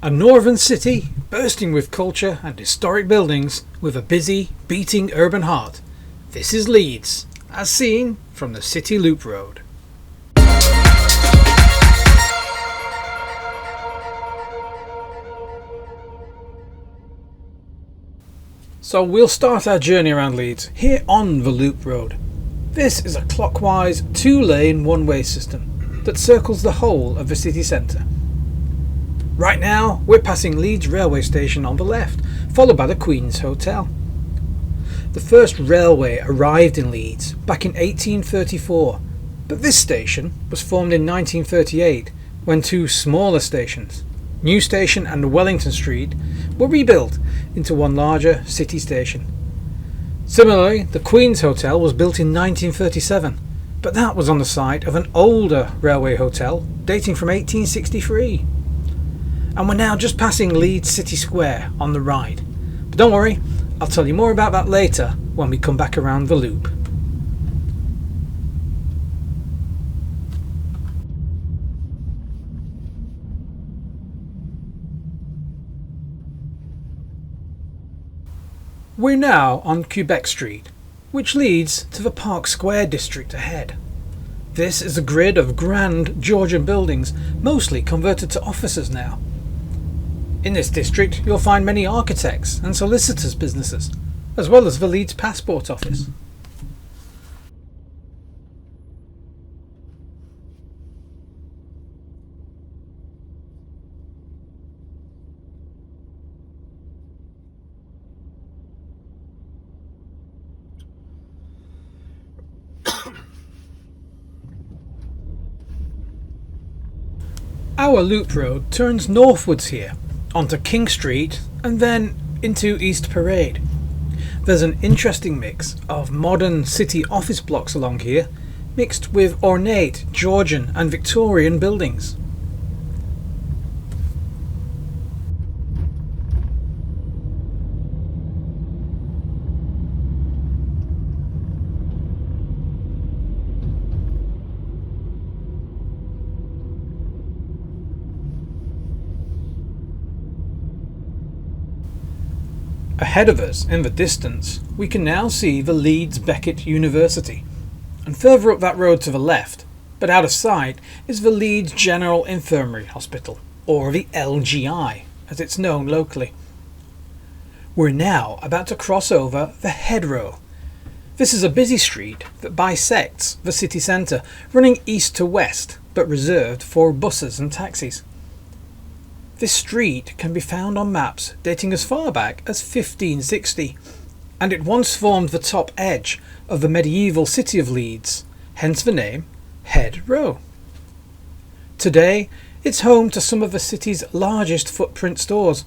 A northern city bursting with culture and historic buildings with a busy, beating urban heart. This is Leeds, as seen from the City Loop Road. So we'll start our journey around Leeds here on the Loop Road. This is a clockwise 2-lane one-way system that circles the whole of the city centre. Right now we're passing Leeds railway station on the left, followed by the Queen's Hotel. The first railway arrived in Leeds back in 1834, but this station was formed in 1938 when two smaller stations, New Station and Wellington Street, were rebuilt into one larger city station. Similarly, the Queen's Hotel was built in 1937, but that was on the site of an older railway hotel dating from 1863. And we're now just passing Leeds City Square on the right. But don't worry, I'll tell you more about that later when we come back around the loop. We're now on Quebec Street, which leads to the Park Square district ahead. This is a grid of grand Georgian buildings, mostly converted to offices now. In this district you'll find many architects and solicitors' businesses, as well as the Leeds Passport Office. Our loop road turns northwards here, onto King Street and then into East Parade. There's an interesting mix of modern city office blocks along here, mixed with ornate Georgian and Victorian buildings. Ahead of us, in the distance, we can now see the Leeds Beckett University, and further up that road to the left, but out of sight, is the Leeds General Infirmary Hospital, or the LGI, as it's known locally. We're now about to cross over the Headrow. This is a busy street that bisects the city centre, running east to west, but reserved for buses and taxis. This street can be found on maps dating as far back as 1560, and it once formed the top edge of the medieval city of Leeds, hence the name Headrow. Today, it's home to some of the city's largest footprint stores,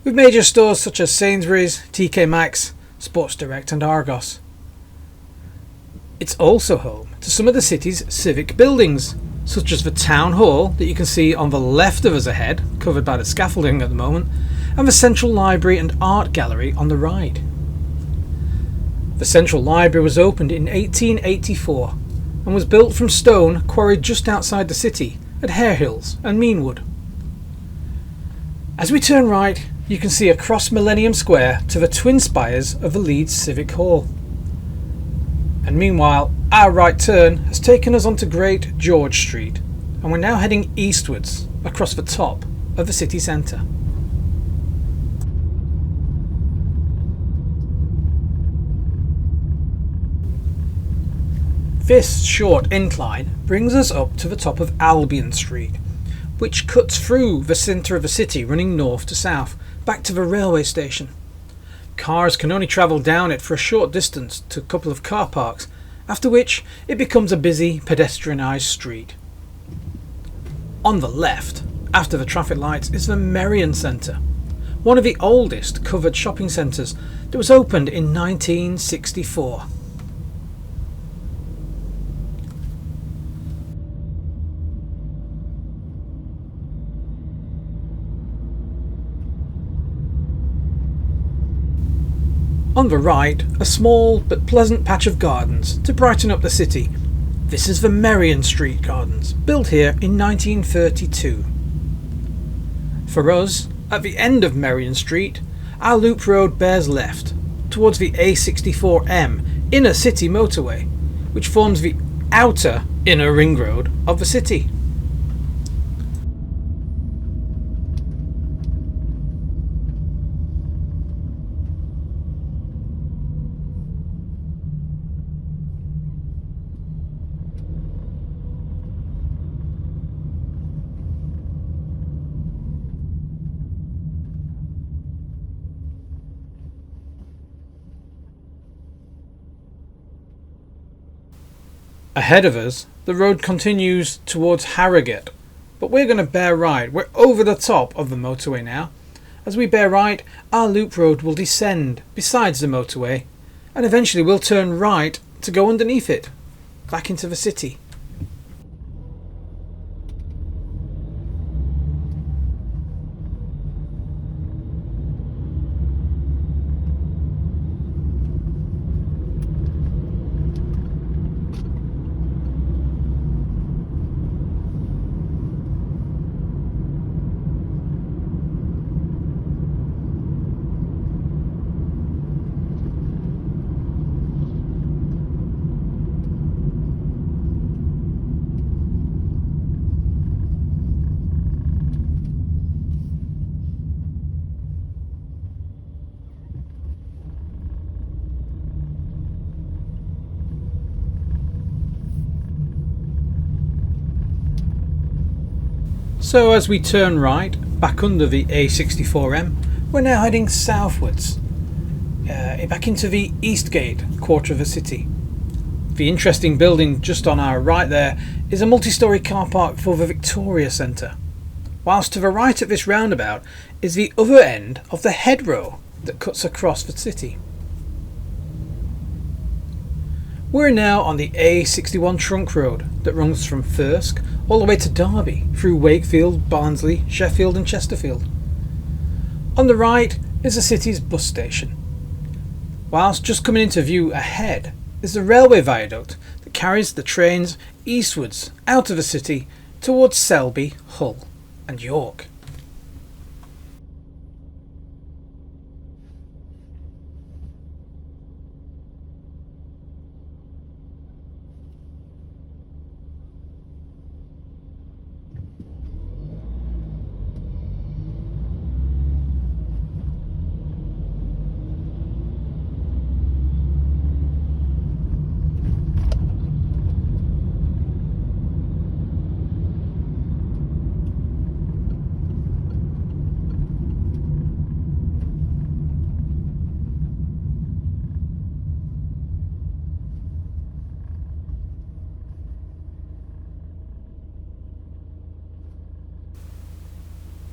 with major stores such as Sainsbury's, TK Maxx, Sports Direct and Argos. It's also home to some of the city's civic buildings, such as the Town Hall that you can see on the left of us ahead, covered by the scaffolding at the moment, and the Central Library and Art Gallery on the right. The Central Library was opened in 1884 and was built from stone quarried just outside the city at Harehills and Meanwood. As we turn right, you can see across Millennium Square to the twin spires of the Leeds Civic Hall. And meanwhile, our right turn has taken us onto Great George Street, and we're now heading eastwards across the top of the city centre. This short incline brings us up to the top of Albion Street, which cuts through the centre of the city running north to south, back to the railway station. Cars can only travel down it for a short distance to a couple of car parks, after which it becomes a busy pedestrianised street. On the left, after the traffic lights, is the Merrion Centre, one of the oldest covered shopping centres that was opened in 1964. On the right, a small but pleasant patch of gardens to brighten up the city. This is the Merrion Street Gardens, built here in 1932. For us, at the end of Merrion Street, our loop road bears left, towards the A64M inner city motorway, which forms the outer inner ring road of the city. Ahead of us, the road continues towards Harrogate, but we're going to bear right. We're over the top of the motorway now. As we bear right, our loop road will descend besides the motorway, and eventually we'll turn right to go underneath it, back into the city. So as we turn right, back under the A64M, we're now heading southwards, back into the Eastgate quarter of the city. The interesting building just on our right there is a multi-storey car park for the Victoria Centre, whilst to the right at this roundabout is the other end of the Headrow that cuts across the city. We're now on the A61 trunk road that runs from Thirsk all the way to Derby through Wakefield, Barnsley, Sheffield and Chesterfield. On the right is the city's bus station, whilst just coming into view ahead is the railway viaduct that carries the trains eastwards out of the city towards Selby, Hull and York.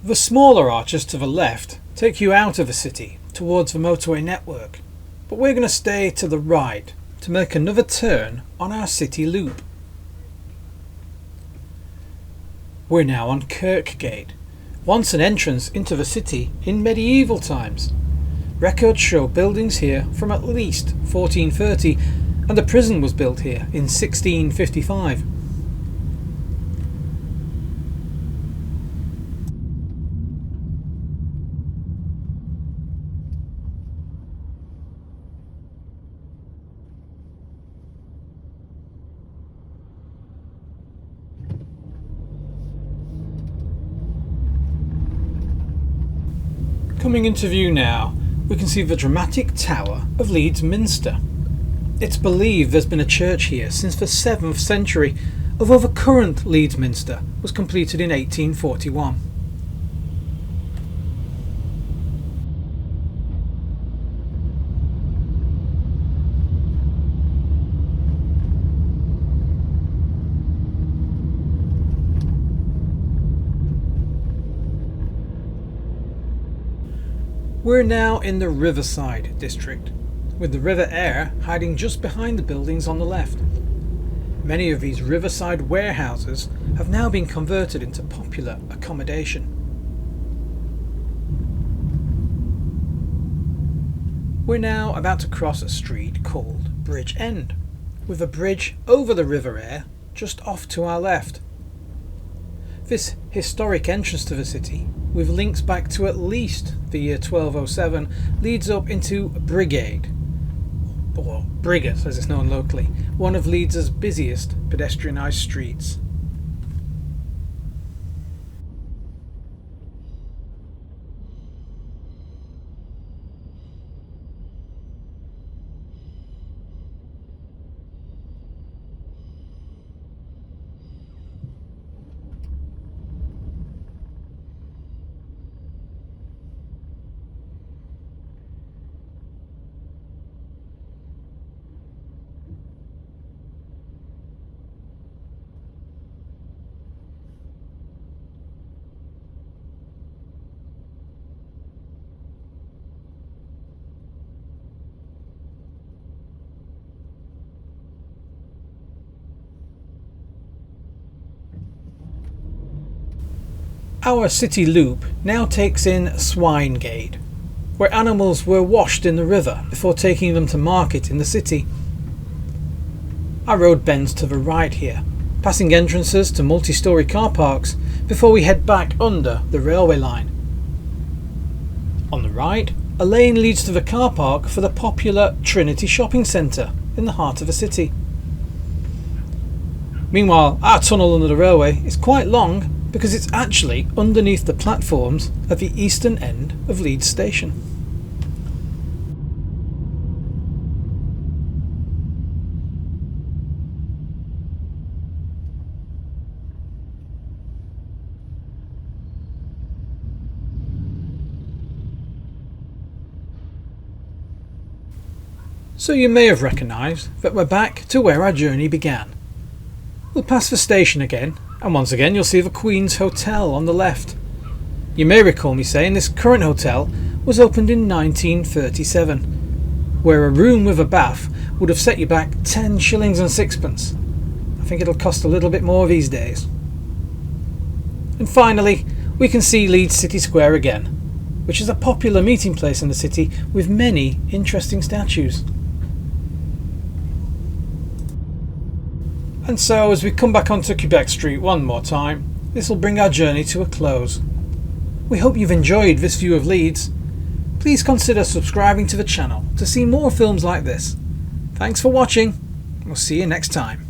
The smaller arches to the left take you out of the city towards the motorway network, but we're going to stay to the right to make another turn on our city loop. We're now on Kirkgate, once an entrance into the city in medieval times. Records show buildings here from at least 1430, and a prison was built here in 1655. Coming into view now, we can see the dramatic tower of Leeds Minster. It's believed there's been a church here since the 7th century, although the current Leeds Minster was completed in 1841. We're now in the Riverside district, with the River Aire hiding just behind the buildings on the left. Many of these riverside warehouses have now been converted into popular accommodation. We're now about to cross a street called Bridge End, with a bridge over the River Aire just off to our left. This historic entrance to the city with links back to at least the year 1207, leads up into Brigade, or Briggate as it's known locally, one of Leeds' busiest pedestrianised streets. Our city loop now takes in Swinegate, where animals were washed in the river before taking them to market in the city. Our road bends to the right here, passing entrances to multi-storey car parks before we head back under the railway line. On the right, a lane leads to the car park for the popular Trinity shopping centre in the heart of the city. Meanwhile, our tunnel under the railway is quite long because it's actually underneath the platforms at the eastern end of Leeds Station. So you may have recognised that we're back to where our journey began. We'll pass the station again, and once again you'll see the Queen's Hotel on the left. You may recall me saying this current hotel was opened in 1937, where a room with a bath would have set you back 10 shillings and sixpence. I think it'll cost a little bit more these days. And finally, we can see Leeds City Square again, which is a popular meeting place in the city with many interesting statues. And so, as we come back onto Quebec Street one more time, this will bring our journey to a close. We hope you've enjoyed this view of Leeds. Please consider subscribing to the channel to see more films like this. Thanks for watching, we'll see you next time.